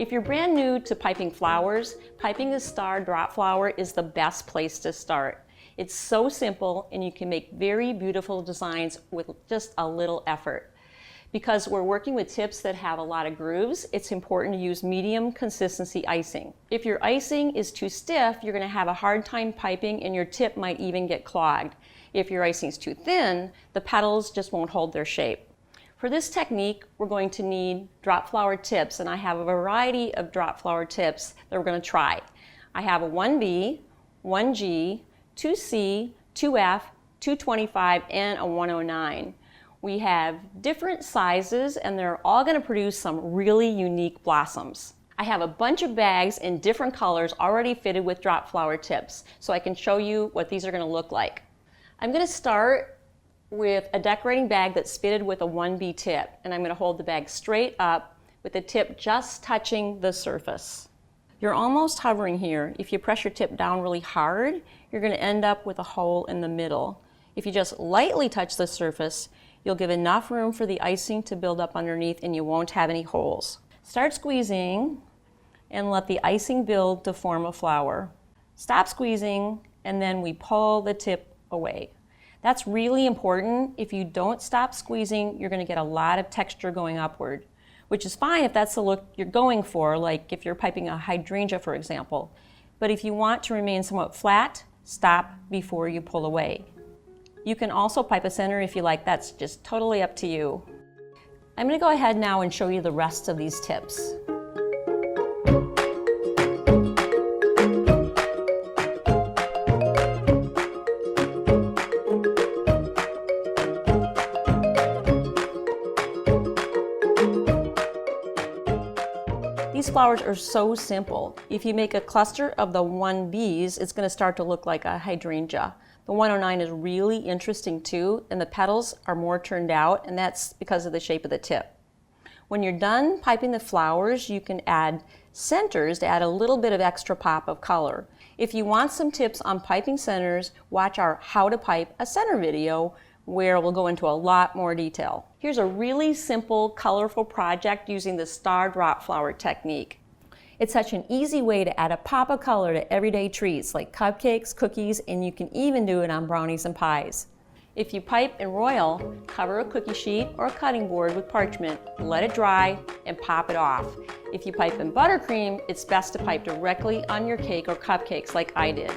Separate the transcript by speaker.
Speaker 1: If you're brand new to piping flowers, piping a star drop flower is the best place to start. It's so simple and you can make very beautiful designs with just a little effort. Because we're working with tips that have a lot of grooves, it's important to use medium consistency icing. If your icing is too stiff, you're going to have a hard time piping and your tip might even get clogged. If your icing is too thin, the petals just won't hold their shape. For this technique, we're going to need drop flower tips, and I have a variety of drop flower tips that we're going to try. I have a 1B, 1G, 2C, 2F, 225, and a 109. We have different sizes and they're all going to produce some really unique blossoms. I have a bunch of bags in different colors already fitted with drop flower tips, so I can show you what these are going to look like. I'm going to start with a decorating bag that's fitted with a 1B tip, and I'm going to hold the bag straight up with the tip just touching the surface. You're almost hovering here. If you press your tip down really hard, you're going to end up with a hole in the middle. If you just lightly touch the surface, you'll give enough room for the icing to build up underneath and you won't have any holes. Start squeezing and let the icing build to form a flower. Stop squeezing and then we pull the tip away. That's really important. If you don't stop squeezing, you're going to get a lot of texture going upward, which is fine if that's the look you're going for, like if you're piping a hydrangea, for example. But if you want to remain somewhat flat, stop before you pull away. You can also pipe a center if you like. That's just totally up to you. I'm going to go ahead now and show you the rest of these tips. These flowers are so simple. If you make a cluster of the 1Bs, it's going to start to look like a hydrangea. The 109 is really interesting too, and the petals are more turned out, and that's because of the shape of the tip. When you're done piping the flowers, you can add centers to add a little bit of extra pop of color. If you want some tips on piping centers, watch our How to Pipe a Center video, where we'll go into a lot more detail. Here's a really simple, colorful project using the star drop flower technique. It's such an easy way to add a pop of color to everyday treats like cupcakes, cookies, and you can even do it on brownies and pies. If you pipe in royal, cover a cookie sheet or a cutting board with parchment, let it dry, and pop it off. If you pipe in buttercream, it's best to pipe directly on your cake or cupcakes like I did.